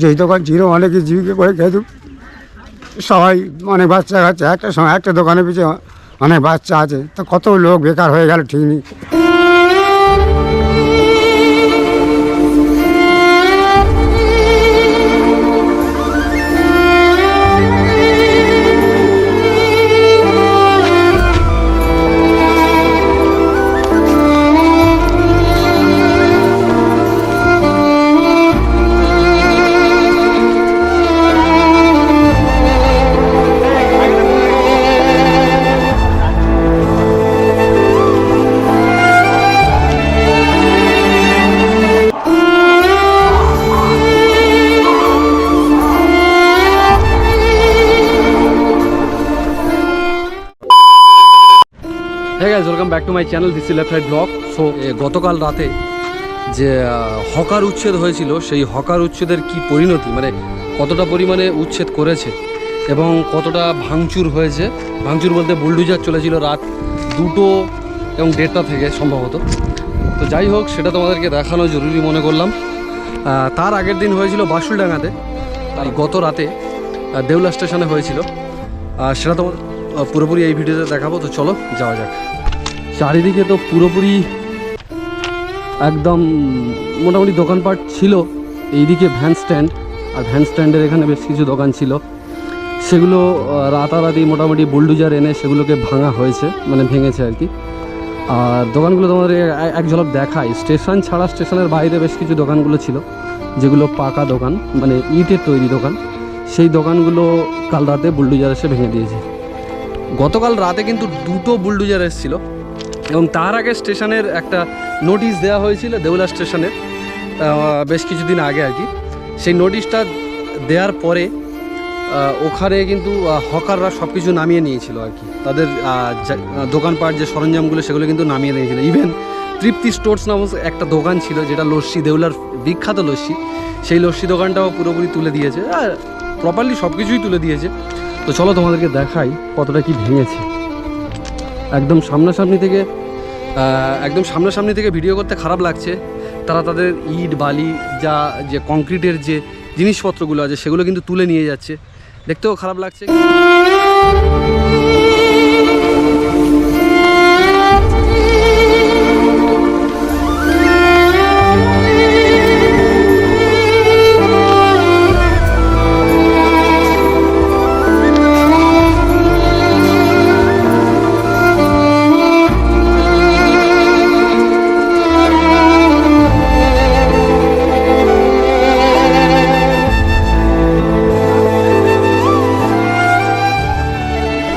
যেই দোকান ছিল অনেকে জীবিকা করে খেত, সবাই অনেক বাচ্চা কাচ্চা, একটা সময় একটা দোকানের পিছিয়ে অনেক বাচ্চা আছে, তো কত লোক বেকার হয়ে গেল ঠিক নেই। হ্যাঁ guys, welcome back to my channel, this is left right blog. So গতকাল রাতে যে হকার উচ্ছেদ হয়েছিল, সেই হকার উচ্ছেদের কি পরিণতি, মানে কতটা পরিমাণে উচ্ছেদ করেছে এবং কতটা ভাঙচুর হয়েছে। ভাঙচুর বলতে বুলডোজার চলেছিল রাত 2টো এবং 1:30টা থেকে সম্ভবত। তো যাই হোক, সেটা তোমাদেরকে দেখানো জরুরি মনে করলাম। তার আগের দিন হয়েছিল বাসুলডাঙ্গাতে, তাই গত রাতে দেউলা স্টেশনে হয়েছিল। সেটা তোমাদের পুরোপুরি এই ভিডিওতে দেখাবো। তো চলো যাওয়া যাক। চারিদিকে তো পুরোপুরি একদম মোটামুটি দোকানপাট ছিল। এইদিকে ভ্যান স্ট্যান্ড, আর ভ্যান স্ট্যান্ডের এখানে বেশ কিছু দোকান ছিল, সেগুলো রাতারাতি মোটামুটি বুলডোজার এনে সেগুলোকে ভাঙা হয়েছে, মানে ভেঙেছে আর কি। আর দোকানগুলো তোমাদের এক ঝলক দেখাই। স্টেশন ছাড়া স্টেশনের বাইরে বেশ কিছু দোকানগুলো ছিল, যেগুলো পাকা দোকান, মানে ইটের তৈরি দোকান। সেই দোকানগুলো কাল রাতে বুলডোজার এসে ভেঙে দিয়েছে। গতকাল রাতে কিন্তু 2টো বুলডোজার এসেছিল এবং তার আগে স্টেশনের একটা নোটিশ দেওয়া হয়েছিল দেউলা স্টেশনের, বেশ কিছুদিন আগে আর কি। সেই নোটিশটা দেওয়ার পরে ওখানে কিন্তু হকাররা সব কিছু নামিয়ে নিয়েছিল আর কি। তাদের দোকানপাট যে সরঞ্জামগুলো সেগুলো কিন্তু নামিয়ে নিয়েছিল। ইভেন তৃপ্তি স্টোর্স নামক একটা দোকান ছিল, যেটা লস্যি, দেউলার বিখ্যাত লস্যি, সেই লস্যি দোকানটাও পুরোপুরি তুলে দিয়েছে, আর প্রপারলি সব কিছুই তুলে দিয়েছে। তো চলো তোমাদেরকে দেখাই কতটা কি ভেঙেছে। একদম সামনাসামনি থেকে ভিডিও করতে খারাপ লাগছে। তারা তাদের ইট বালি যে কংক্রিটের যে জিনিসপত্রগুলো আছে সেগুলো কিন্তু তুলে নিয়ে যাচ্ছে, দেখতেও খারাপ লাগছে।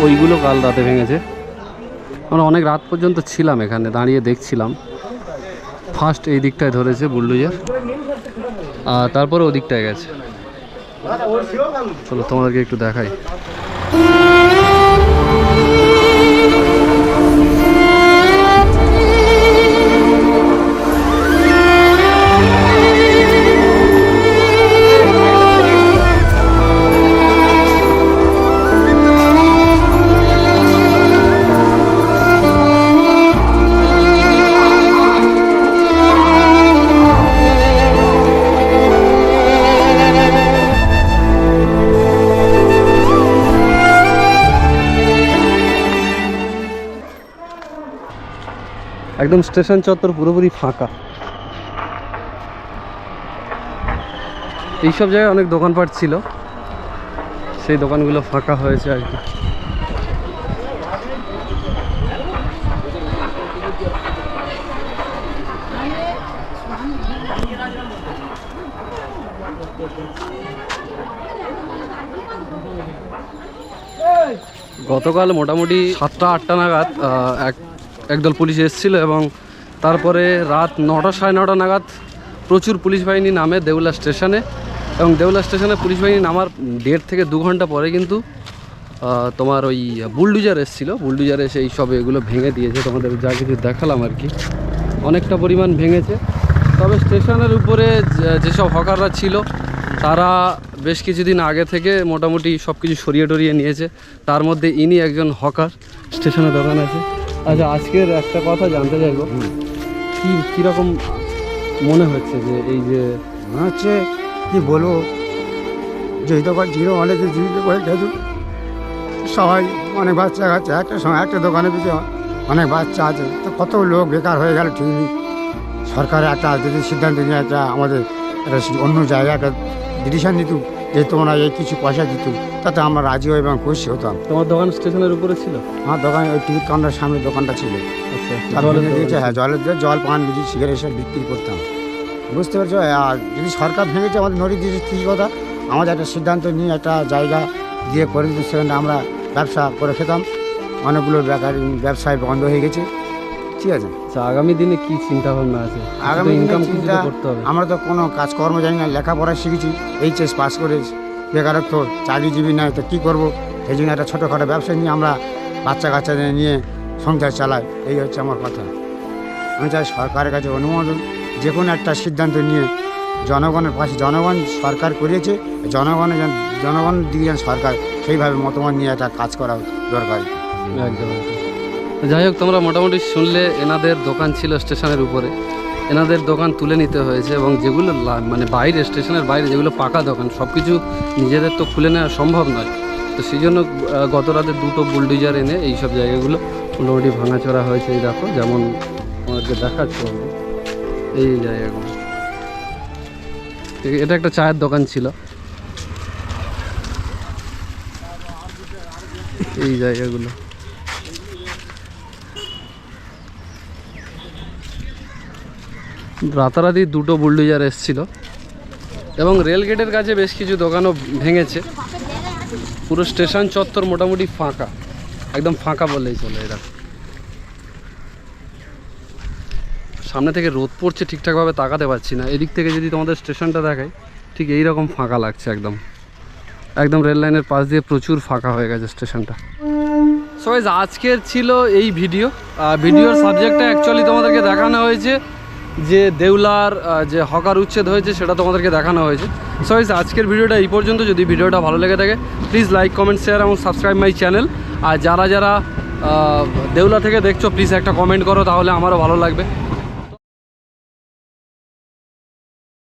ওইগুলো কাল রাতে ভেঙেছে। আমরা অনেক রাত পর্যন্ত ছিলাম এখানে, দাঁড়িয়ে দেখছিলাম। ফার্স্ট এই দিকটায় ধরেছে বুলডোজার, আর তারপরে ওই দিকটায় গেছে। চলো তোমাদেরকে একটু দেখাই। একদম স্টেশন চত্বর পুরোপুরি ফাঁকা। এইসব জায়গায় অনেক দোকানপাট ছিল, সেই দোকানগুলো ফাঁকা হয়েছে আর কি। গতকাল মোটামুটি 7টা-8টা নাগাদ একদল পুলিশ এসেছিল এবং তারপরে রাত 9টা সাড়ে 9টা নাগাদ প্রচুর পুলিশ বাহিনী নামে দেউলা স্টেশনে, এবং দেউলা স্টেশনে পুলিশ বাহিনী নামার 1.5 থেকে 2 ঘন্টা পরে কিন্তু তোমার ওই বুলডোজার এসেছিলো। বুলডোজার এসে এই সব এগুলো ভেঙে দিয়েছে। তোমাদের যা কিছু দেখালাম আর কি, অনেকটা পরিমাণ ভেঙেছে। তবে স্টেশনের উপরে যেসব হকাররা ছিল তারা বেশ কিছুদিন আগে থেকে মোটামুটি সব কিছু সরিয়ে টরিয়ে নিয়েছে। তার মধ্যে ইনি একজন হকার, স্টেশনে দোকান আছে। আচ্ছা, আজকের একটা কথা জানতে চাইবো, কীরকম মনে হচ্ছে যে এই যে মনে হচ্ছে কি বলবো, যেই দোকান ছিল অনেকে জীবিকা করে খেত, সবাই অনেক বাচ্চা কাচ্চা একটা সময় একটা দোকানের পিছিয়ে অনেক বাচ্চা আছে, তো কত লোক বেকার হয়ে গেল ঠিক নেই। সরকার একটা যদি সিদ্ধান্ত নিয়ে একটা আমাদের একটা অন্য জায়গায় একটা ডিসিশন নিত যে তোমরা এই কিছু পয়সা দিত, তাতে আমরা রাজি হই এবং খুশি হতাম। তোমার দোকান স্টেশনের উপরে ছিল? আমার দোকানে ওই টিকিট কাউন্টার সামনে দোকানটা ছিল। আচ্ছা, তারপরে দিয়েছে, হ্যাঁ জল পান বিড়ি সিগারেট সব বিক্রি করতাম, বুঝতে পারছো। আর যদি সরকার ভেঙেছে আমাদের নোটিশ দিয়েছে কী কথা, আমাদের একটা সিদ্ধান্ত নিয়ে একটা জায়গা দিয়ে করে দিত, সেখানে আমরা ব্যবসা করে খেতাম। অনেকগুলো বেকারি ব্যবসায় বন্ধ হয়ে গেছে, ঠিক আছে। আচ্ছা, আগামী দিনে কি চিন্তা ভাবনা আছে? আগামী ইনকাম চিন্তা, করতে হবে। আমরা তো কোনো কাজকর্ম জানি না, লেখাপড়া শিখেছি, এইচএস পাস করে বেকারত্ব, চাকরিজীবী নয়, তো কী করবো? এই জন্য একটা ছোটোখাটো ব্যবসা নিয়ে আমরা বাচ্চা কাচ্চাদের নিয়ে সংসার চালাই, এই হচ্ছে আমার কথা। আমি চাই সরকারের কাছে অনুমোদন, যে কোনো একটা সিদ্ধান্ত নিয়ে জনগণের পাশে, জনগণ সরকার করিয়েছে, জনগণের দিকে যেন সরকার সেইভাবে মতামত নিয়ে একটা কাজ করা দরকার। একদম। যাই হোক, তোমরা মোটামুটি শুনলে এনাদের দোকান ছিল স্টেশনের উপরে, এনাদের দোকান তুলে নিতে হয়েছে, এবং যেগুলো মানে বাইরে, স্টেশনের বাইরে যেগুলো পাকা দোকান, সব কিছু নিজেদের তো খুলে নেওয়া সম্ভব নয়। তো সেই জন্য গত রাতে দুটো বুলডোজার এনে এই সব জায়গাগুলো মোটামুটি ভাঙাচোরা হয়েছে। এই দেখো, যেমন আমাদেরকে দেখাচ্ছি এই জায়গাগুলো। এটা একটা চায়ের দোকান ছিল, এই জায়গাগুলো। রাতারাতি দুটো বুলডোজার এসেছিল, এবং রেলগেটের কাছে বেশ কিছু দোকানও ভেঙেছে। পুরো স্টেশন চত্বর মোটামুটি ফাঁকা, একদম ফাঁকা বললেই চলে। এরা সামনে থেকে রোদ পড়ছে, ঠিকঠাকভাবে তাকাতে পারছি না। এদিক থেকে যদি তোমাদের স্টেশনটা দেখাই, ঠিক এই রকম ফাঁকা লাগছে, একদম একদম রেল লাইনের পাশ দিয়ে প্রচুর ফাঁকা হয়ে গেছে স্টেশনটা। সো গাইস, আজকের ছিল এই ভিডিওর সাবজেক্টটা অ্যাকচুয়ালি তোমাদেরকে দেখানো হয়েছে যে দেউলার যে হকার উচ্ছেদ হয়েছে, সেটা তোমাদেরকে দেখানো হয়েছে। সো গাইস, আজকের ভিডিওটা এই পর্যন্ত। যদি ভিডিওটা ভালো লেগে থাকে, প্লিজ লাইক, কমেন্ট, শেয়ার এবং সাবস্ক্রাইব মাই চ্যানেল। আর যারা যারা দেউলা থেকে দেখছো, প্লিজ একটা কমেন্ট করো, তাহলে আমারও ভালো লাগবে।